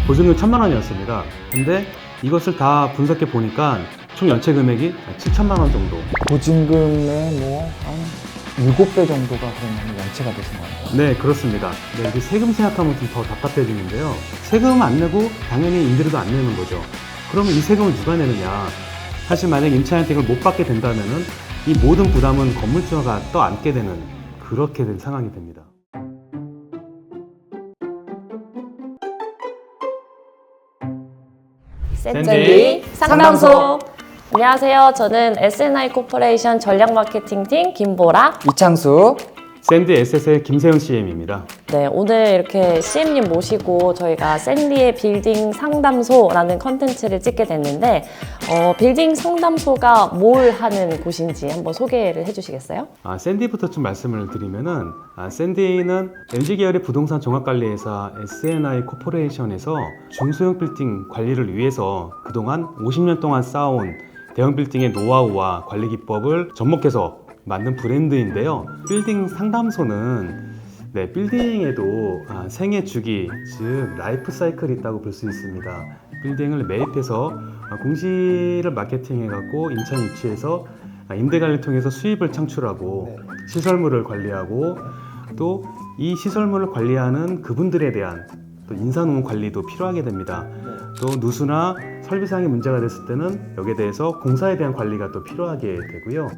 보증금 1,000만 원이었습니다. 근데 이것을 다 분석해 보니까 총 연체 금액이 7천만 원 정도. 보증금의 뭐 한 7배 정도가 그러면 연체가 되신 거예요? 네, 그렇습니다. 네, 이게 세금 생각하면 좀 더 답답해지는데요. 세금 안 내고 당연히 임대료도 안 내는 거죠. 그러면 이 세금을 누가 내느냐? 사실 만약 임차 혜택을 못 받게 된다면은 이 모든 부담은 건물주가 떠안게 되는 그렇게 된 상황이 됩니다. 샌디 상담소. 안녕하세요. 저는 S&I 코퍼레이션 전략마케팅팀 김보라. 이창수. 샌디 SS의 김세현 CM입니다. 네, 오늘 이렇게 CM님 모시고 저희가 샌디의 빌딩 상담소라는 컨텐츠를 찍게 됐는데 빌딩 상담소가 뭘 하는 곳인지 한번 소개를 해주시겠어요? 샌디부터 좀 말씀을 드리면은 샌디는 LG계열의 부동산 종합관리회사 S&I 코퍼레이션에서 중소형 빌딩 관리를 위해서 그동안 50년 동안 쌓아온 대형 빌딩의 노하우와 관리 기법을 접목해서 만든 브랜드인데요. 빌딩 상담소는 빌딩에도 생애 주기, 즉 라이프 사이클이 있다고 볼 수 있습니다. 빌딩을 매입해서 공시를 마케팅해갖고 인천 유치해서 임대 관리를 통해서 수입을 창출하고 시설물을 관리하고 또 이 시설물을 관리하는 그분들에 대한 또 인사노무 관리도 필요하게 됩니다. 또 누수나 설비상의 문제가 됐을 때는 여기에 대해서 공사에 대한 관리가 또 필요하게 되고요.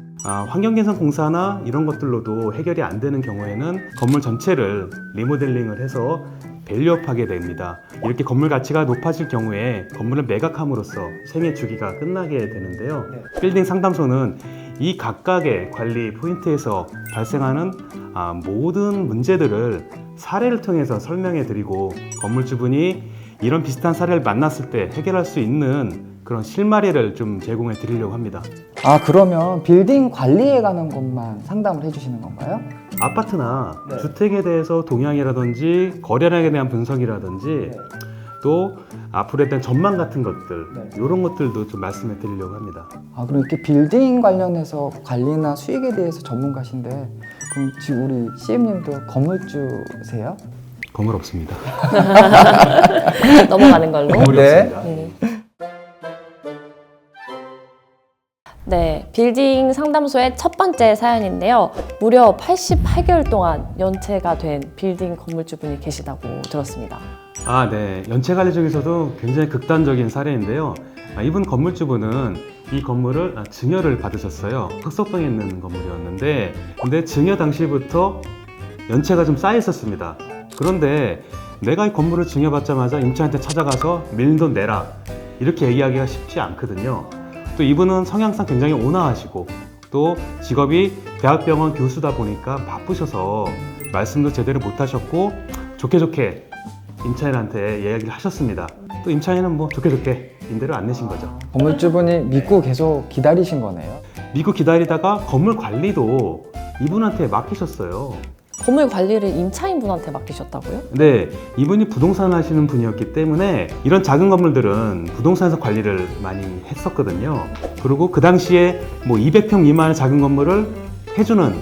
환경개선 공사나 이런 것들로도 해결이 안 되는 경우에는 건물 전체를 리모델링을 해서 밸류업하게 됩니다. 이렇게 건물 가치가 높아질 경우에 건물을 매각함으로써 생애 주기가 끝나게 되는데요. 빌딩 상담소는 이 각각의 관리 포인트에서 발생하는 모든 문제들을 사례를 통해서 설명해 드리고 건물주분이 이런 비슷한 사례를 만났을 때 해결할 수 있는 그런 실마리를 좀 제공해 드리려고 합니다. 그러면 빌딩 관리에 관한 것만 상담을 해주시는 건가요? 아파트나 주택에 대해서 동향이라든지 거래량에 대한 분석이라든지 또 앞으로에 대한 전망 같은 것들 이런 것들도 좀 말씀해 드리려고 합니다. 그럼 이렇게 빌딩 관련해서 관리나 수익에 대해서 전문가신데 그럼 지금 우리 CM님도 건물주세요? 건물 없습니다. 넘어가는 걸로. 건물이 없습니다. 네, 빌딩 상담소의 첫 번째 사연인데요. 무려 88개월 동안 연체가 된 빌딩 건물주분이 계시다고 들었습니다. 네. 연체 관리 중에서도 굉장히 극단적인 사례인데요. 이분 건물주분은 이 건물을 증여를 받으셨어요. 흑석동에 있는 건물이었는데 근데 증여 당시부터 연체가 좀 쌓여 있었습니다. 그런데 내가 이 건물을 증여받자마자 임차인한테 찾아가서 밀린 돈 내라 이렇게 얘기하기가 쉽지 않거든요. 또 이분은 성향상 굉장히 온화하시고 또 직업이 대학병원 교수다 보니까 바쁘셔서 말씀도 제대로 못하셨고 좋게 임차인한테 이야기를 하셨습니다. 또 임차인은 뭐 좋게 임대를 안 내신 거죠. 건물주분이 믿고 계속 기다리신 거네요. 믿고 기다리다가 건물 관리도 이분한테 맡기셨어요. 건물 관리를 임차인분한테 맡기셨다고요? 네, 이분이 부동산 하시는 분이었기 때문에 이런 작은 건물들은 부동산에서 관리를 많이 했었거든요. 그리고 그 당시에 뭐 200평 미만의 작은 건물을 해주는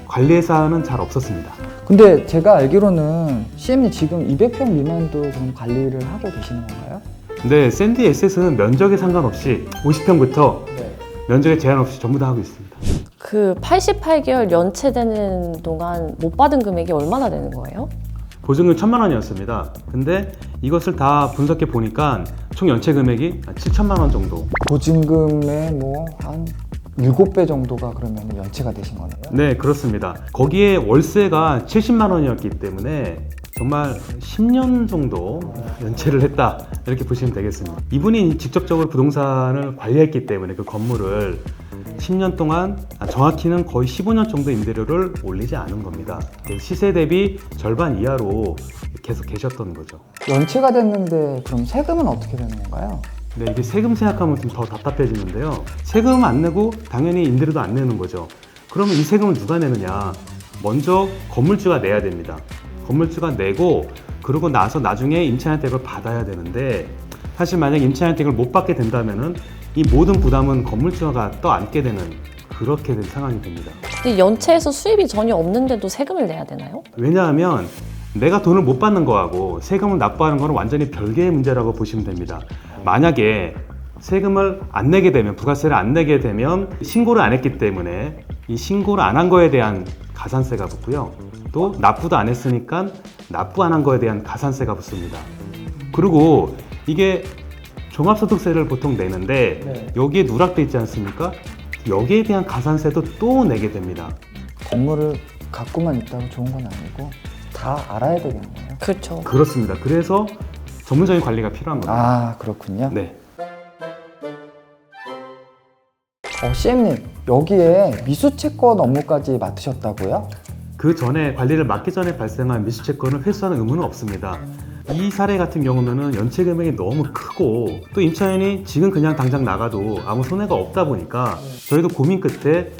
관리회사는 잘 없었습니다. 근데 제가 알기로는 CM님 지금 200평 미만도 그럼 관리를 하고 계시는 건가요? 네, 샌디 SS는 면적에 상관없이 50평부터 면적에 제한 없이 전부 다 하고 있습니다. 그 88개월 연체되는 동안 못 받은 금액이 얼마나 되는 거예요? 보증금 1,000만 원이었습니다. 근데 이것을 다 분석해 보니까 총 연체 금액이 7천만 원 정도. 보증금의 뭐 한 7배 정도가 그러면 연체가 되신 거네요? 네, 그렇습니다. 거기에 월세가 70만 원이었기 때문에 정말 10년 정도 연체를 했다 이렇게 보시면 되겠습니다. 이분이 직접적으로 부동산을 관리했기 때문에 그 건물을 10년 동안 정확히는 거의 15년 정도 임대료를 올리지 않은 겁니다. 시세 대비 절반 이하로 계속 계셨던 거죠. 연체가 됐는데 그럼 세금은 어떻게 되는 건가요? 네, 이게 세금 생각하면 좀 더 답답해지는데요. 세금 안 내고 당연히 임대료도 안 내는 거죠. 그러면 이 세금을 누가 내느냐? 먼저 건물주가 내야 됩니다. 건물주가 내고 그러고 나서 나중에 임차 혜택을 받아야 되는데 사실 만약 임차 혜택을 못 받게 된다면은 이 모든 부담은 건물주가 떠안게 되는 그렇게 된 상황이 됩니다. 근데 연체해서 수입이 전혀 없는데도 세금을 내야 되나요? 왜냐하면 내가 돈을 못 받는 거하고 세금을 납부하는 거는 완전히 별개의 문제라고 보시면 됩니다. 만약에 세금을 안 내게 되면, 부가세를 안 내게 되면 신고를 안 했기 때문에 이 신고를 안 한 거에 대한 가산세가 붙고요. 또 납부도 안 했으니까 납부 안 한 거에 대한 가산세가 붙습니다. 그리고 이게 종합소득세를 보통 내는데 네. 여기에 누락돼 있지 않습니까? 여기에 대한 가산세도 또 내게 됩니다. 건물을 갖고만 있다고 좋은 건 아니고 다 알아야 되겠네요. 그렇죠. 그렇습니다. 그래서 전문적인 관리가 필요한 겁니다. 아, 그렇군요. 네. CM님, 여기에 미수채권 업무까지 맡으셨다고요? 그 전에 관리를 맡기 전에 발생한 미수채권을 회수하는 의무는 없습니다. 이 사례 같은 경우는 연체 금액이 너무 크고 또 임차인이 지금 그냥 당장 나가도 아무 손해가 없다 보니까 저희도 고민 끝에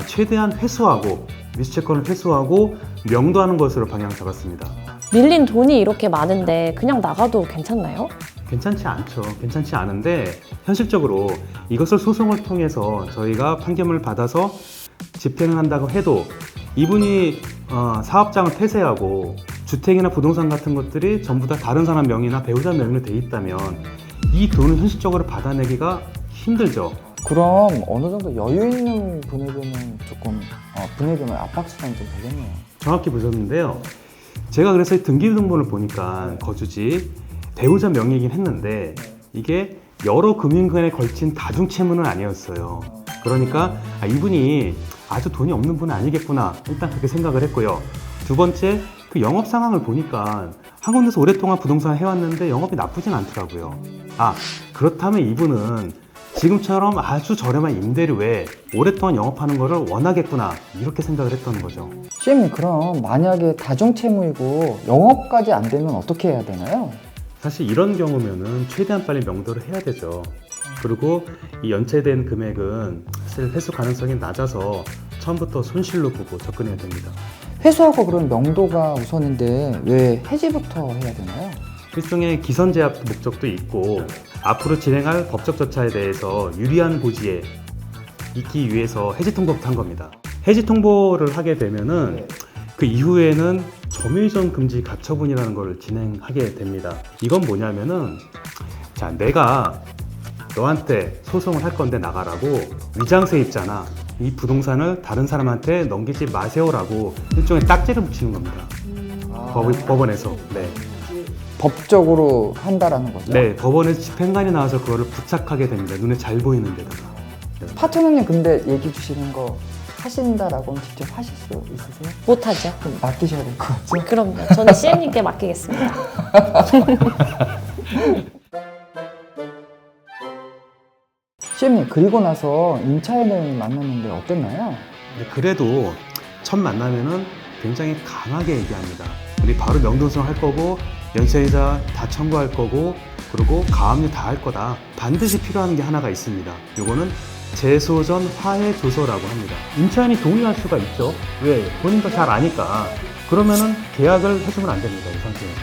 최대한 회수하고 미수채권을 회수하고 명도하는 것으로 방향 잡았습니다. 밀린 돈이 이렇게 많은데 그냥 나가도 괜찮나요? 괜찮지 않죠. 괜찮지 않은데 현실적으로 이것을 소송을 통해서 저희가 판결을 받아서 집행을 한다고 해도 이분이 사업장을 폐쇄하고 주택이나 부동산 같은 것들이 전부 다 다른 사람 명의나 배우자 명의로 돼 있다면 이 돈을 현실적으로 받아내기가 힘들죠. 그럼 어느 정도 여유 있는 분에게는 조금 분에게는 압박수당이 좀 되겠네요. 정확히 보셨는데요. 제가 그래서 등기부등본을 보니까 거주지 배우자 명의이긴 했는데 이게 여러 금융기관에 걸친 다중채무는 아니었어요. 그러니까 이분이 아주 돈이 없는 분은 아니겠구나 일단 그렇게 생각을 했고요. 두 번째, 그 영업 상황을 보니까 한 군데서 오랫동안 부동산을 해왔는데 영업이 나쁘진 않더라고요. 그렇다면 이분은 지금처럼 아주 저렴한 임대료에 오랫동안 영업하는 거를 원하겠구나 이렇게 생각을 했던 거죠. CM님, 그럼 만약에 다중채무이고 영업까지 안 되면 어떻게 해야 되나요? 사실 이런 경우면은 최대한 빨리 명도를 해야 되죠. 그리고 이 연체된 금액은 사실 회수 가능성이 낮아서 처음부터 손실로 보고 접근해야 됩니다. 회수하고 그런 명도가 우선인데 왜 해지부터 해야 되나요? 일종의 기선제압 목적도 있고 앞으로 진행할 법적 절차에 대해서 유리한 고지에 있기 위해서 해지 통보부터 한 겁니다. 해지 통보를 하게 되면은 그 이후에는 점유이전 금지 가처분이라는 걸 진행하게 됩니다. 이건 뭐냐면은 자, 내가 너한테 소송을 할 건데 나가라고 위장세 입자나 이 부동산을 다른 사람한테 넘기지 마세요라고 일종의 딱지를 붙이는 겁니다. 법원에서. 네. 법적으로 한다라는 거죠? 네, 법원에서 집행관이 나와서 그거를 부착하게 됩니다. 눈에 잘 보이는 데다가. 파트너님 근데 얘기 주시는 거 하신다라고 하면 직접 하실 수 있으세요? 못하죠. 그럼 맡기셔야 될 것 같죠? 그럼요. 저는 CM님께 맡기겠습니다. CM님, 그리고 나서 임차인을 만났는데 어땠나요? 그래도 첫 만나면은 굉장히 강하게 얘기합니다. 우리 바로 명동성 할 거고 연체이자 다 청구할 거고 그리고 가압류 다 할 거다. 반드시 필요한 게 하나가 있습니다. 요거는 재소전 화해 조서라고 합니다. 임차인이 동의할 수가 있죠. 왜? 본인도 잘 아니까. 그러면은 계약을 해주면 안 됩니다. 이 상태에서.